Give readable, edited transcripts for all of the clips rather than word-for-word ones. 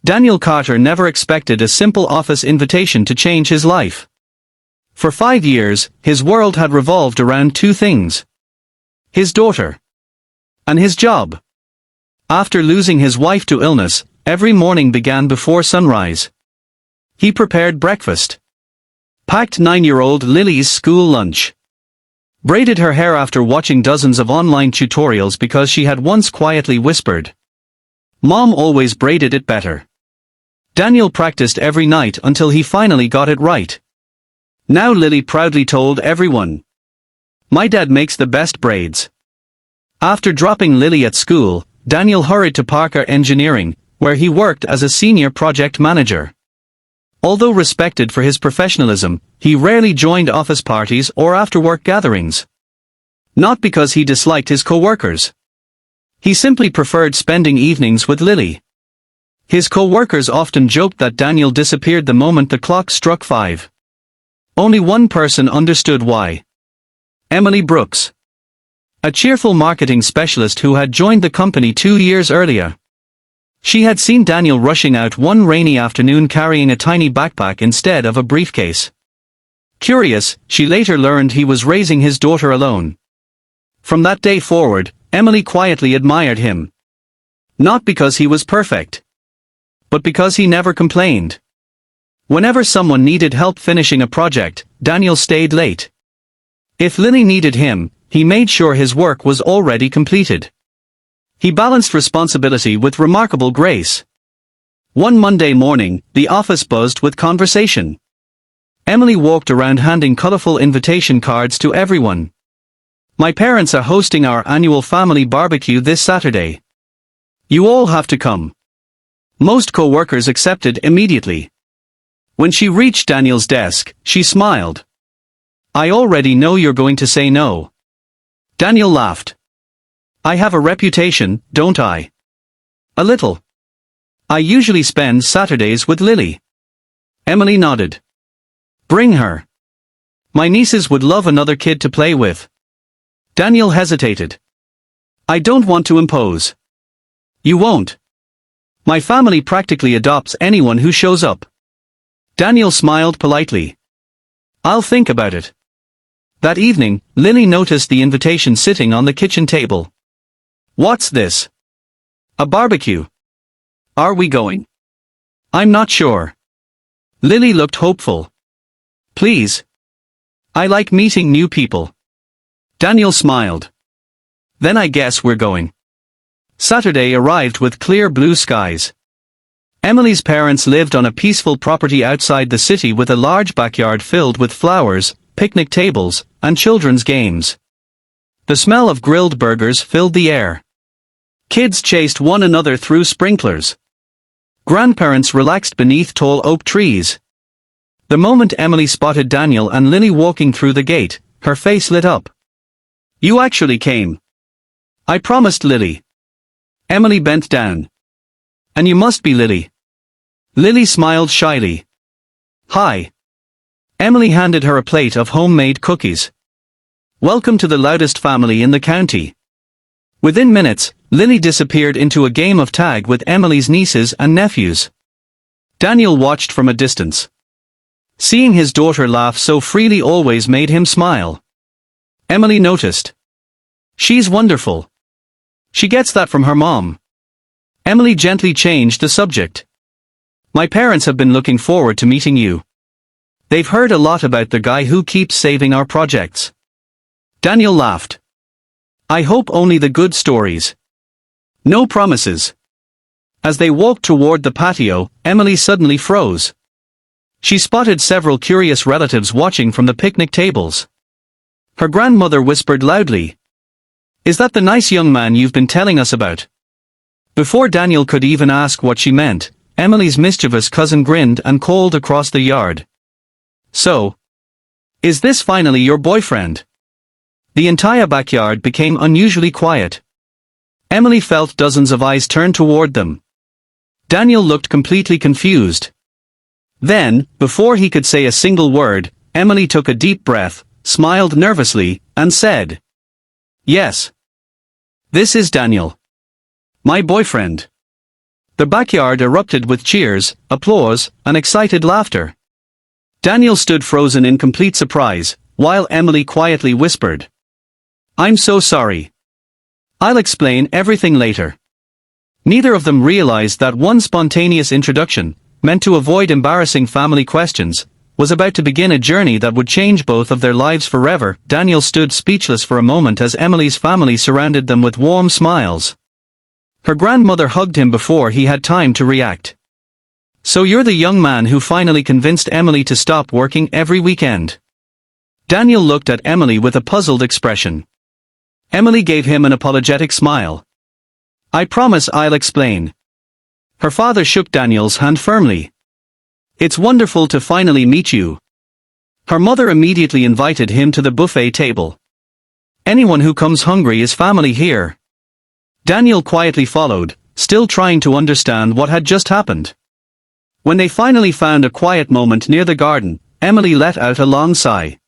Daniel Carter never expected a simple office invitation to change his life. For 5 years, his world had revolved around two things: his daughter and his job. After losing his wife to illness, every morning began before sunrise. He prepared breakfast, packed 9-year-old Lily's school lunch, braided her hair after watching dozens of online tutorials because she had once quietly whispered, "Mom always braided it better." Daniel practiced every night until he finally got it right. Now Lily proudly told everyone, "My dad makes the best braids." After dropping Lily at school, Daniel hurried to Parker Engineering, where he worked as a senior project manager. Although respected for his professionalism, he rarely joined office parties or after-work gatherings. Not because he disliked his co-workers. He simply preferred spending evenings with Lily. His co-workers often joked that Daniel disappeared the moment the clock struck 5. Only one person understood why. Emily Brooks, a cheerful marketing specialist who had joined the company 2 years earlier. She had seen Daniel rushing out one rainy afternoon carrying a tiny backpack instead of a briefcase. Curious, she later learned he was raising his daughter alone. From that day forward, Emily quietly admired him. Not because he was perfect, but because he never complained. Whenever someone needed help finishing a project, Daniel stayed late. If Lily needed him, he made sure his work was already completed. He balanced responsibility with remarkable grace. One Monday morning, the office buzzed with conversation. Emily walked around handing colorful invitation cards to everyone. "My parents are hosting our annual family barbecue this Saturday. You all have to come." Most co-workers accepted immediately. When she reached Daniel's desk, she smiled. "I already know you're going to say no." Daniel laughed. "I have a reputation, don't I?" "A little. I usually spend Saturdays with Lily." Emily nodded. "Bring her. My nieces would love another kid to play with." Daniel hesitated. "I don't want to impose." "You won't. My family practically adopts anyone who shows up." Daniel smiled politely. "I'll think about it." That evening, Lily noticed the invitation sitting on the kitchen table. "What's this?" "A barbecue." "Are we going?" "I'm not sure." Lily looked hopeful. "Please. I like meeting new people." Daniel smiled. "Then I guess we're going." Saturday arrived with clear blue skies. Emily's parents lived on a peaceful property outside the city with a large backyard filled with flowers, picnic tables, and children's games. The smell of grilled burgers filled the air. Kids chased one another through sprinklers. Grandparents relaxed beneath tall oak trees. The moment Emily spotted Daniel and Lily walking through the gate, her face lit up. "You actually came." "I promised Lily." Emily bent down. "And you must be Lily." Lily smiled shyly. "Hi." Emily handed her a plate of homemade cookies. "Welcome to the loudest family in the county." Within minutes, Lily disappeared into a game of tag with Emily's nieces and nephews. Daniel watched from a distance. Seeing his daughter laugh so freely always made him smile. Emily noticed. "She's wonderful. She gets that from her mom." Emily gently changed the subject. "My parents have been looking forward to meeting you. They've heard a lot about the guy who keeps saving our projects." Daniel laughed. "I hope only the good stories. No promises." As they walked toward the patio, Emily suddenly froze. She spotted several curious relatives watching from the picnic tables. Her grandmother whispered loudly, "Is that the nice young man you've been telling us about?" Before Daniel could even ask what she meant, Emily's mischievous cousin grinned and called across the yard. "So, is this finally your boyfriend?" The entire backyard became unusually quiet. Emily felt dozens of eyes turn toward them. Daniel looked completely confused. Then, before he could say a single word, Emily took a deep breath, smiled nervously, and said, "Yes. This is Daniel. My boyfriend." The backyard erupted with cheers, applause, and excited laughter. Daniel stood frozen in complete surprise, while Emily quietly whispered, "I'm so sorry. I'll explain everything later." Neither of them realized that one spontaneous introduction, meant to avoid embarrassing family questions, was about to begin a journey that would change both of their lives forever. Daniel stood speechless for a moment as Emily's family surrounded them with warm smiles. Her grandmother hugged him before he had time to react. "So you're the young man who finally convinced Emily to stop working every weekend?" Daniel looked at Emily with a puzzled expression. Emily gave him an apologetic smile. "I promise I'll explain." Her father shook Daniel's hand firmly. "It's wonderful to finally meet you." Her mother immediately invited him to the buffet table. "Anyone who comes hungry is family here." Daniel quietly followed, still trying to understand what had just happened. When they finally found a quiet moment near the garden, Emily let out a long sigh.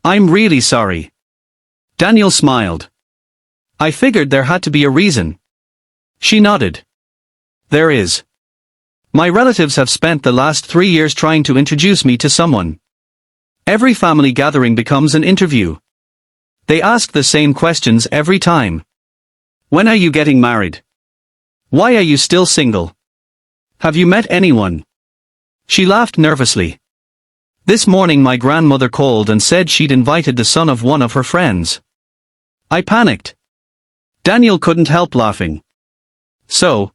"I'm really sorry." Daniel smiled. "I figured there had to be a reason." She nodded. "There is. My relatives have spent the last 3 years trying to introduce me to someone. Every family gathering becomes an interview. They ask the same questions every time. When are you getting married? Why are you still single? Have you met anyone?" She laughed nervously. "This morning my grandmother called and said she'd invited the son of one of her friends." I panicked. Daniel couldn't help laughing. "So,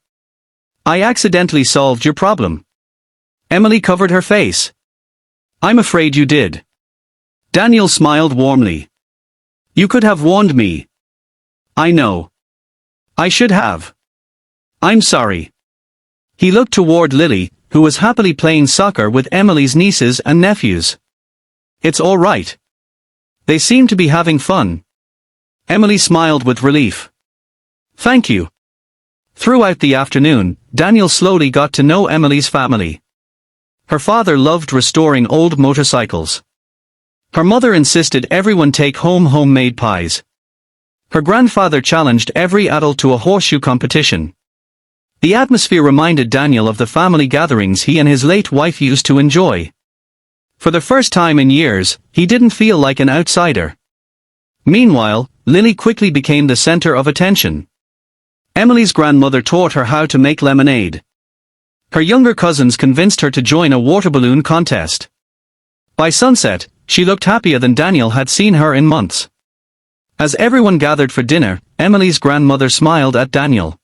I accidentally solved your problem." Emily covered her face. "I'm afraid you did." Daniel smiled warmly. "You could have warned me." "I know. I should have. I'm sorry." He looked toward Lily, who was happily playing soccer with Emily's nieces and nephews. "It's all right. They seem to be having fun." Emily smiled with relief. "Thank you." Throughout the afternoon, Daniel slowly got to know Emily's family. Her father loved restoring old motorcycles. Her mother insisted everyone take home homemade pies. Her grandfather challenged every adult to a horseshoe competition. The atmosphere reminded Daniel of the family gatherings he and his late wife used to enjoy. For the first time in years, he didn't feel like an outsider. Meanwhile, Lily quickly became the center of attention. Emily's grandmother taught her how to make lemonade. Her younger cousins convinced her to join a water balloon contest. By sunset, she looked happier than Daniel had seen her in months. As everyone gathered for dinner, Emily's grandmother smiled at Daniel.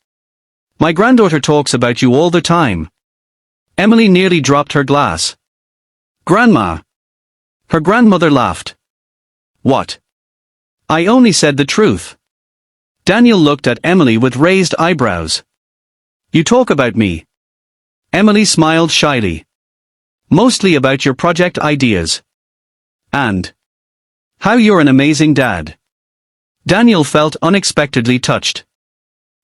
"My granddaughter talks about you all the time." Emily nearly dropped her glass. "Grandma." Her grandmother laughed. "What? I only said the truth." Daniel looked at Emily with raised eyebrows. "You talk about me." Emily smiled shyly. "Mostly about your project ideas. And how you're an amazing dad." Daniel felt unexpectedly touched.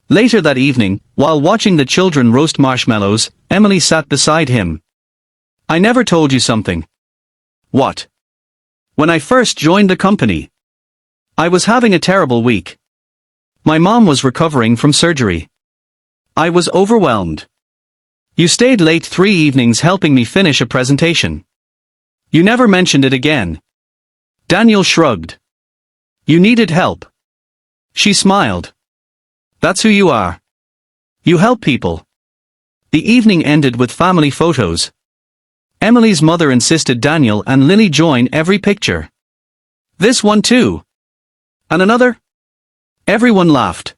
Later that evening, while watching the children roast marshmallows, Emily sat beside him. "I never told you something." "What?" "When I first joined the company, I was having a terrible week. My mom was recovering from surgery. I was overwhelmed. You stayed late 3 evenings helping me finish a presentation. You never mentioned it again." Daniel shrugged. "You needed help." She smiled. "That's who you are. You help people." The evening ended with family photos. Emily's mother insisted Daniel and Lily join every picture. "This one too. And another?" Everyone laughed.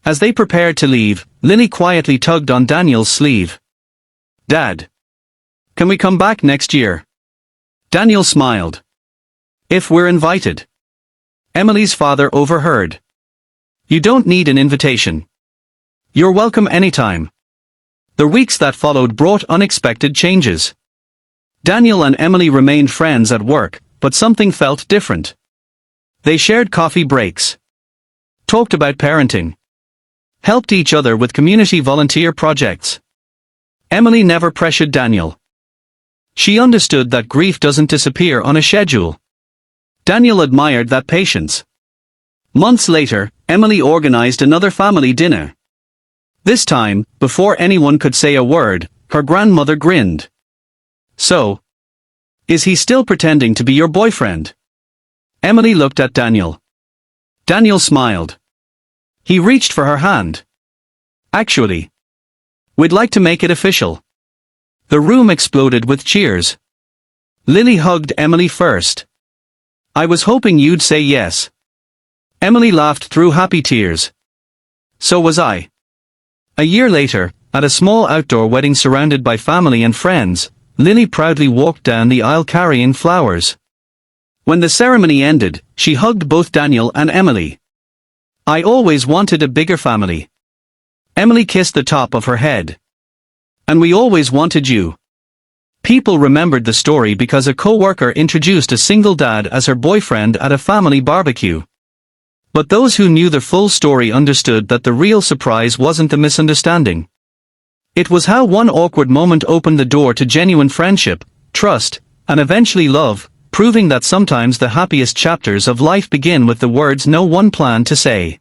As they prepared to leave, Lily quietly tugged on Daniel's sleeve. "Dad, can we come back next year?" Daniel smiled. "If we're invited." Emily's father overheard. "You don't need an invitation. You're welcome anytime." The weeks that followed brought unexpected changes. Daniel and Emily remained friends at work, but something felt different. They shared coffee breaks, talked about parenting, helped each other with community volunteer projects. Emily never pressured Daniel. She understood that grief doesn't disappear on a schedule. Daniel admired that patience. Months later, Emily organized another family dinner. This time, before anyone could say a word, her grandmother grinned. So, is he still pretending to be your boyfriend? Emily looked at Daniel. Daniel smiled. He reached for her hand. Actually, we'd like to make it official. The room exploded with cheers. Lily hugged Emily first. I was hoping you'd say yes. Emily laughed through happy tears. So was I. A year later, at a small outdoor wedding surrounded by family and friends, Lily proudly walked down the aisle carrying flowers. When the ceremony ended, she hugged both Daniel and Emily. I always wanted a bigger family. Emily kissed the top of her head. And we always wanted you. People remembered the story because a coworker introduced a single dad as her boyfriend at a family barbecue. But those who knew the full story understood that the real surprise wasn't the misunderstanding. It was how one awkward moment opened the door to genuine friendship, trust, and eventually love, proving that sometimes the happiest chapters of life begin with the words no one planned to say.